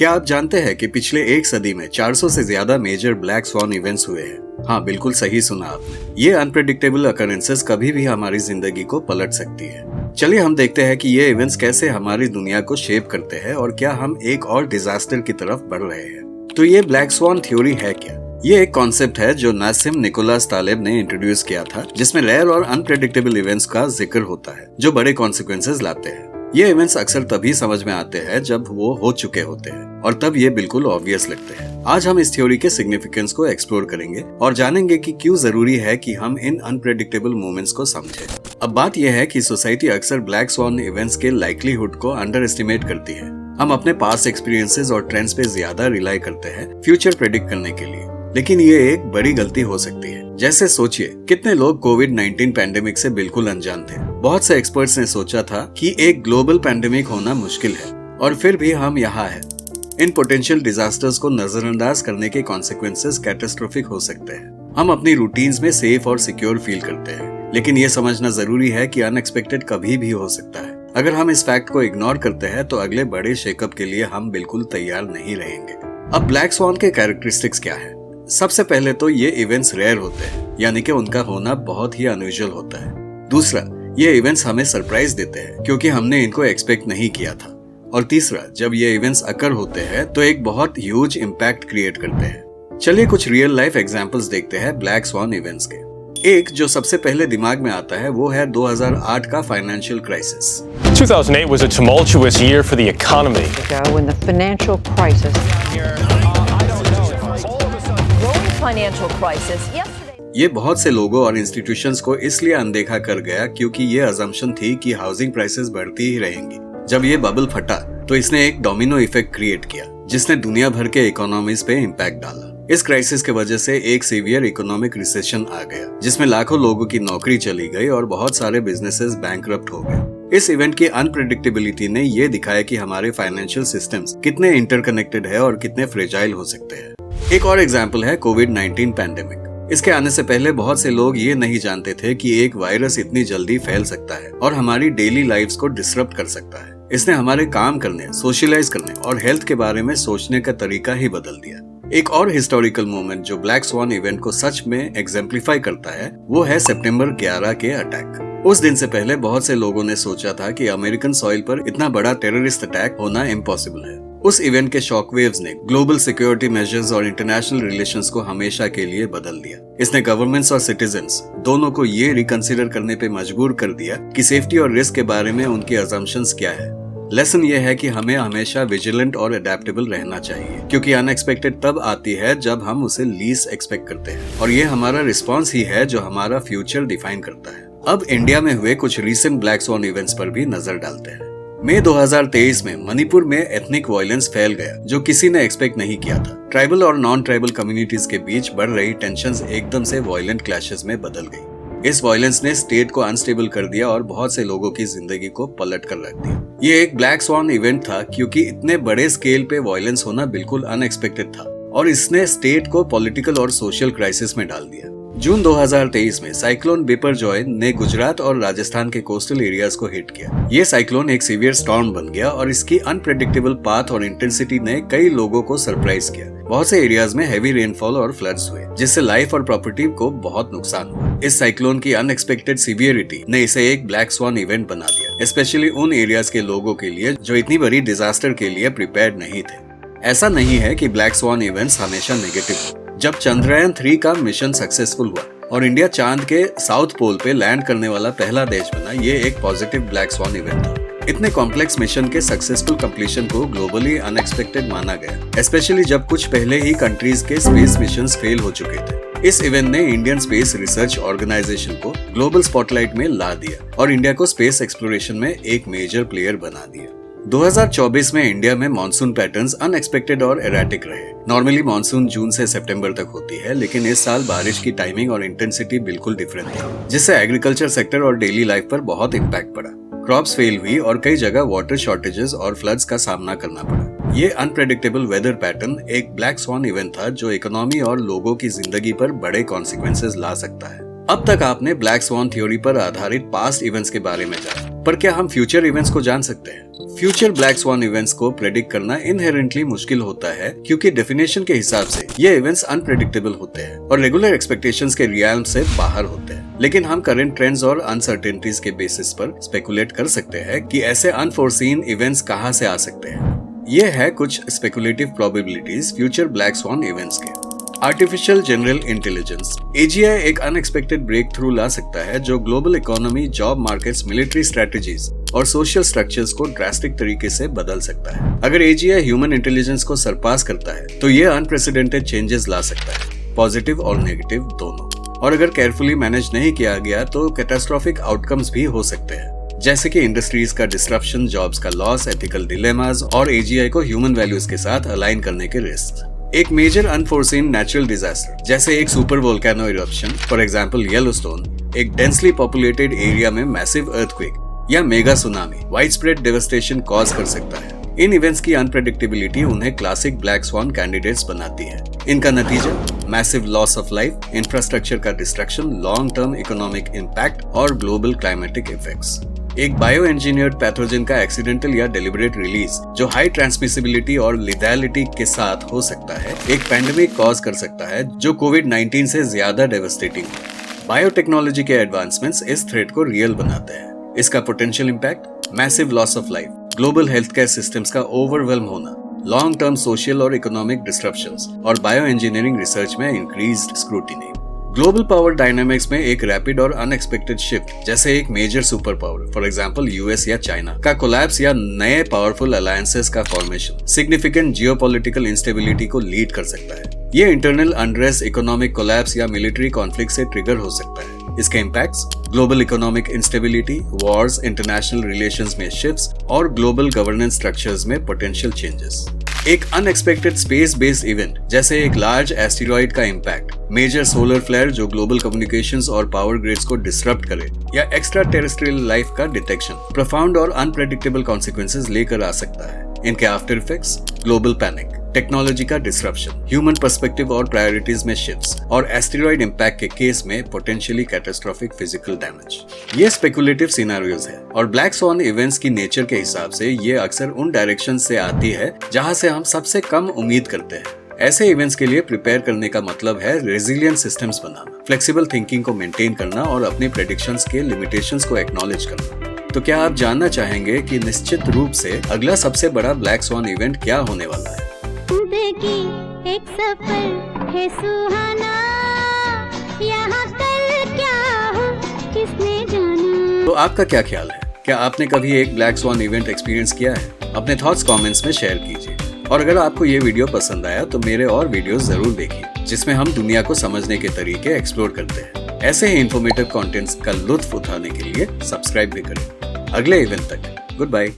क्या आप जानते हैं कि पिछले एक सदी में 400 से ज्यादा मेजर ब्लैक स्वॉन इवेंट्स हुए हैं? हाँ, बिल्कुल सही सुना आपने। ये अनप्रेडिक्टेबल अकरेंसेस कभी भी हमारी जिंदगी को पलट सकती है। चलिए हम देखते हैं कि ये इवेंट्स कैसे हमारी दुनिया को शेप करते हैं और क्या हम एक और डिजास्टर की तरफ बढ़ रहे हैं। तो ये ब्लैक स्वॉन थ्योरी है क्या? ये एक कॉन्सेप्ट है जो नासिम निकोलस तालेब ने इंट्रोड्यूस किया था, जिसमें रेयर और अनप्रेडिक्टेबल इवेंट्स का जिक्र होता है जो बड़े कॉन्सिक्वेंसेस लाते हैं। ये इवेंट्स अक्सर तभी समझ में आते हैं जब वो हो चुके होते हैं और तब ये बिल्कुल ऑब्वियस लगते हैं। आज हम इस थ्योरी के सिग्निफिकेंस को एक्सप्लोर करेंगे और जानेंगे कि क्यों जरूरी है कि हम इन अनप्रेडिक्टेबल मोमेंट्स को समझें। अब बात यह है कि सोसाइटी अक्सर ब्लैक स्वॉन इवेंट्स के लाइक्लीहुड को अंडर एस्टिमेट करती है। हम अपने पास्ट एक्सपीरियंसेस और ट्रेंड्स पे ज्यादा रिलाई करते हैं फ्यूचर प्रेडिक्ट करने के लिए, लेकिन ये एक बड़ी गलती हो सकती है। जैसे सोचिए, कितने लोग कोविड-19 पैंडेमिक से बिल्कुल अनजान थे। बहुत से एक्सपर्ट्स ने सोचा था कि एक ग्लोबल पैंडेमिक होना मुश्किल है और फिर भी हम यहाँ हैं। इन पोटेंशियल डिजास्टर्स को नजरअंदाज करने के कॉन्सिक्वेंसेस कैटास्ट्रोफिक हो सकते हैं। हम अपनी रूटीन्स में सेफ और सिक्योर फील करते हैं, लेकिन ये समझना जरूरी है कि अनएक्सपेक्टेड कभी भी हो सकता है। अगर हम इस फैक्ट को इग्नोर करते हैं तो अगले बड़े शेकअप के लिए हम बिल्कुल तैयार नहीं रहेंगे। अब ब्लैक स्वॉन के कैरेक्टरिस्टिक्स क्या है? सबसे पहले तो ये इवेंट्स रेयर होते हैं, यानी कि उनका होना बहुत ही अनयूजुअल होता है। दूसरा, ये इवेंट्स हमें सरप्राइज देते हैं क्योंकि हमने इनको एक्सपेक्ट नहीं किया था। और तीसरा, जब ये इवेंट्स अकर होते हैं तो एक बहुत ह्यूज इम्पैक्ट क्रिएट करते हैं। चलिए कुछ रियल लाइफ एग्जांपल्स देखते हैं ब्लैक स्वॉन इवेंट्स के। एक जो सबसे पहले दिमाग में आता है वो है 2008 का financial crisis. 2008 was a tumultuous year for the economy. When the financial crisis financial crisis yesterday. ये बहुत से लोगों और इंस्टीट्यूशंस को इसलिए अनदेखा कर गया क्योंकि ये अजम्पशन थी कि हाउसिंग प्राइसेस बढ़ती ही रहेंगी। जब ये बबल फटा तो इसने एक डोमिनो इफेक्ट क्रिएट किया जिसने दुनिया भर के इकोनॉमीज पे इम्पैक्ट डाला। इस क्राइसिस के वजह से एक सीवियर इकोनॉमिक रिसेशन आ गया जिसमें लाखों लोगों की नौकरी चली गई और बहुत सारे बिजनेसेस बैंकरप्ट हो गए। इस इवेंट की अनप्रेडिक्टेबिलिटी ने ये दिखाया कि हमारे फाइनेंशियल सिस्टम्स कितने इंटरकनेक्टेड है और कितने फ्रेजाइल हो सकते हैं। एक और एग्जाम्पल है कोविड-19 पैंडेमिक। इसके आने से पहले बहुत से लोग ये नहीं जानते थे कि एक वायरस इतनी जल्दी फैल सकता है और हमारी डेली लाइफ्स को डिसरप्ट कर सकता है। इसने हमारे काम करने, सोशलाइज करने और हेल्थ के बारे में सोचने का तरीका ही बदल दिया। एक और हिस्टोरिकल मोमेंट जो ब्लैक स्वॉन इवेंट को सच में एग्जेम्प्लीफाई करता है वो है सितंबर 11 के अटैक। उस दिन से पहले बहुत से लोगों ने सोचा था कि अमेरिकन सॉइल पर इतना बड़ा टेररिस्ट अटैक होना इम्पॉसिबल है। उस इवेंट के शॉकवेव्स ने ग्लोबल सिक्योरिटी मेजर्स और इंटरनेशनल रिलेशंस को हमेशा के लिए बदल दिया। इसने गवर्नमेंट्स और सिटीजन्स दोनों को ये रिकंसिडर करने पे मजबूर कर दिया कि सेफ्टी और रिस्क के बारे में उनके अजम्पशंस क्या है। लेसन ये है कि हमें हमेशा विजिलेंट और अडेप्टेबल रहना चाहिए क्योंकि अनएक्सपेक्टेड तब आती है जब हम उसे लीस्ट एक्सपेक्ट करते हैं और ये हमारा रिस्पॉन्स ही है जो हमारा फ्यूचर डिफाइन करता है। अब इंडिया में हुए कुछ रीसेंट ब्लैक स्वॉन इवेंट्स पर भी नजर डालते हैं। मई 2023 में मणिपुर में एथनिक वायलेंस फैल गया जो किसी ने एक्सपेक्ट नहीं किया था। ट्राइबल और नॉन ट्राइबल कम्युनिटीज के बीच बढ़ रही टेंशंस एकदम से वायलेंट क्लैशेस में बदल गई। इस वायलेंस ने स्टेट को अनस्टेबल कर दिया और बहुत से लोगों की जिंदगी को पलट कर रख दिया। ये एक ब्लैक स्वॉन इवेंट था क्योंकि इतने बड़े स्केल पे वायलेंस होना बिल्कुल अनएक्सपेक्टेड था और इसने स्टेट को पॉलिटिकल और सोशल क्राइसिस में डाल दिया। जून 2023 में साइक्लोन बिपरजॉय ने गुजरात और राजस्थान के कोस्टल एरियाज को हिट किया। ये साइक्लोन एक सीवियर स्टॉर्म बन गया और इसकी अनप्रेडिक्टेबल पाथ और इंटेंसिटी ने कई लोगों को सरप्राइज किया। बहुत से एरियाज में हैवी रेनफॉल और फ्लड्स हुए जिससे लाइफ और प्रॉपर्टी को बहुत नुकसान हुआ। इस साइक्लोन की अनएक्सपेक्टेड सीवियरिटी ने इसे एक ब्लैक स्वॉन इवेंट बना दिया, स्पेशली उन एरियाज के लोगों के लिए जो इतनी बड़ी डिजास्टर के लिए प्रिपेयर्ड नहीं थे। ऐसा नहीं है कि ब्लैक स्वॉन इवेंट्स हमेशा नेगेटिव हो। जब चंद्रयान 3 का मिशन सक्सेसफुल हुआ और इंडिया चांद के साउथ पोल पे लैंड करने वाला पहला देश बना, ये एक पॉजिटिव ब्लैक स्वॉन इवेंट था। इतने कॉम्प्लेक्स मिशन के सक्सेसफुल कंप्लीशन को ग्लोबली अनएक्सपेक्टेड माना गया, स्पेशली जब कुछ पहले ही कंट्रीज के स्पेस मिशंस फेल हो चुके थे। इस इवेंट ने इंडियन स्पेस रिसर्च ऑर्गेनाइजेशन को ग्लोबल स्पॉटलाइट में ला दिया और इंडिया को स्पेस एक्सप्लोरेशन में एक मेजर प्लेयर बना दिया। 2024 में इंडिया में मॉनसून पैटर्न्स अनएक्सपेक्टेड और एराटिक रहे। नॉर्मली मॉनसून जून से सितंबर तक होती है, लेकिन इस साल बारिश की टाइमिंग और इंटेंसिटी बिल्कुल डिफरेंट थी, जिससे एग्रीकल्चर सेक्टर और डेली लाइफ पर बहुत इम्पैक्ट पड़ा। क्रॉप्स फेल हुई और कई जगह वाटर शॉर्टेजेस और फ्लड्स का सामना करना पड़ा। ये अनप्रेडिक्टेबल वेदर पैटर्न एक ब्लैक स्वॉन इवेंट था जो इकोनॉमी और लोगों की जिंदगी पर बड़े कॉन्सिक्वेंसेस ला सकता है। अब तक आपने ब्लैक स्वॉन थ्योरी पर आधारित पास्ट इवेंट्स के बारे में जाना। पर क्या हम फ्यूचर इवेंट्स को जान सकते हैं? फ्यूचर ब्लैक स्वान इवेंट्स को प्रेडिक्ट करना इनहेरेंटली मुश्किल होता है क्योंकि डेफिनेशन के हिसाब से ये इवेंट्स अनप्रेडिक्टेबल होते हैं और रेगुलर एक्सपेक्टेशंस के रियल्म से बाहर होते हैं। लेकिन हम करंट ट्रेंड्स और अनसर्टेनिटीज के बेसिस पर स्पेकुलेट कर सकते हैं कि ऐसे अनफोर्सीन इवेंट्स कहां से आ सकते हैं। ये है कुछ speculative probabilities future black swan events के। आर्टिफिशियल जनरल इंटेलिजेंस AGI एक अनएक्सपेक्टेड ब्रेक थ्रू ला सकता है जो global economy, job markets, military strategies और सोशल स्ट्रक्चर्स को ड्रास्टिक तरीके से बदल सकता है। अगर AGI ह्यूमन इंटेलिजेंस को सरपास करता है तो ये अनप्रेसिडेंटेड चेंजेस ला सकता है, पॉजिटिव और नेगेटिव दोनों। और अगर केयरफुली मैनेज नहीं किया गया तो कैटास्ट्रोफिक आउटकम्स भी हो सकते हैं, जैसे कि इंडस्ट्रीज का डिस्ट्रप्शन, जॉब्स का लॉस, एथिकल डिलेमास और AGI को ह्यूमन वैल्यूज के साथ अलाइन करने के रिस्क। एक मेजर अनफोर्सीन नेचुरल डिजास्टर जैसे एक super volcano eruption, for example Yellowstone, एक डेंसली पॉपुलेटेड एरिया में मैसिव अर्थक्वेक या mega tsunami widespread devastation cause कर सकता है। इन इवेंट्स की अनप्रेडिक्टेबिलिटी उन्हें क्लासिक ब्लैक स्वान कैंडिडेट्स बनाती है। इनका नतीजा massive loss of life, infrastructure का destruction, long term economic impact और ग्लोबल क्लाइमेटिक इफेक्ट्स। एक बायो इंजीनियर्ड पैथोजन का एक्सीडेंटल या डेलिबरेट रिलीज जो हाई ट्रांसमिसिबिलिटी और लिथैलिटी के साथ हो सकता है, एक पैंडेमिक कॉज कर सकता है जो कोविड-19 से ज्यादा डेवास्टेटिंग है। बायोटेक्नोलॉजी के एडवांसमेंट्स इस थ्रेट को रियल बनाते हैं। इसका potential impact massive loss of life, global health care systems का ओवरवेल्म होना, लॉन्ग टर्म सोशल और इकोनॉमिक डिस्ट्रप्शंस और बायो इंजीनियरिंग रिसर्च में increased scrutiny. Global power dynamics में एक रैपिड और अनएक्सपेक्टेड शिफ्ट जैसे एक major super power, for example US या चाइना का कोलैप्स या नए पावरफुल अलायंसेस का फॉर्मेशन सिग्निफिकेंट जियोपॉलिटिकल इंस्टेबिलिटी को लीड कर सकता है। ये इंटरनल अनरेस्ट, इकोनॉमिक कोलैप्स या मिलिट्री कॉन्फ्लिक्ट से ट्रिगर हो सकता है। इसके impacts global economic instability, Wars, international relations में शिफ्ट्स और ग्लोबल गवर्नेंस स्ट्रक्चर्स में पोटेंशियल चेंजेस। एक अनएक्सपेक्टेड स्पेस बेस्ड इवेंट जैसे एक लार्ज एस्टेरॉइड का इम्पैक्ट, मेजर सोलर फ्लेयर जो ग्लोबल कम्युनिकेशंस और पावर ग्रिड्स को डिसरप्ट करे, या एक्स्ट्रा टेरेस्ट्रियल लाइफ का डिटेक्शन प्रोफाउंड और अनप्रेडिक्टेबल कॉन्सिक्वेंसेस लेकर आ सकता है। इनके after effects global panic, technology का डिसरप्शन, ह्यूमन पर्सपेक्टिव और प्रायोरिटीज में शिफ्ट्स और एस्टेरॉइड इम्पैक्ट के केस में पोटेंशियली कैटास्ट्रोफिक फिजिकल डैमेज। ये स्पेकुलेटिव सिनेरियोज है और ब्लैक स्वान इवेंट्स की नेचर के हिसाब से ये अक्सर उन डायरेक्शन से आती है जहां से हम सबसे कम उम्मीद करते हैं। ऐसे इवेंट्स के लिए प्रिपेयर करने का मतलब है रेजिलिएंट सिस्टम्स बनाना, फ्लेक्सिबल थिंकिंग को मेंटेन करना और अपने प्रेडिक्शंस के लिमिटेशंस को एक्नॉलेज करना। तो क्या आप जानना चाहेंगे कि निश्चित रूप से अगला सबसे बड़ा ब्लैक स्वान इवेंट क्या होने वाला है? जिंदगी एक सफर है सुहाना, यहाँ कल क्या हो किसने जाना। तो आपका क्या ख्याल है? क्या आपने कभी एक ब्लैक स्वान इवेंट एक्सपीरियंस किया है? अपने थॉट्स कमेंट्स में शेयर कीजिए। और अगर आपको ये वीडियो पसंद आया तो मेरे और वीडियोस जरूर देखिए जिसमें हम दुनिया को समझने के तरीके एक्सप्लोर करते हैं। ऐसे ही इंफॉर्मेटिव कंटेंट्स का लुत्फ उठाने के लिए सब्सक्राइब भी करें। अगले इवेंट तक गुड बाय।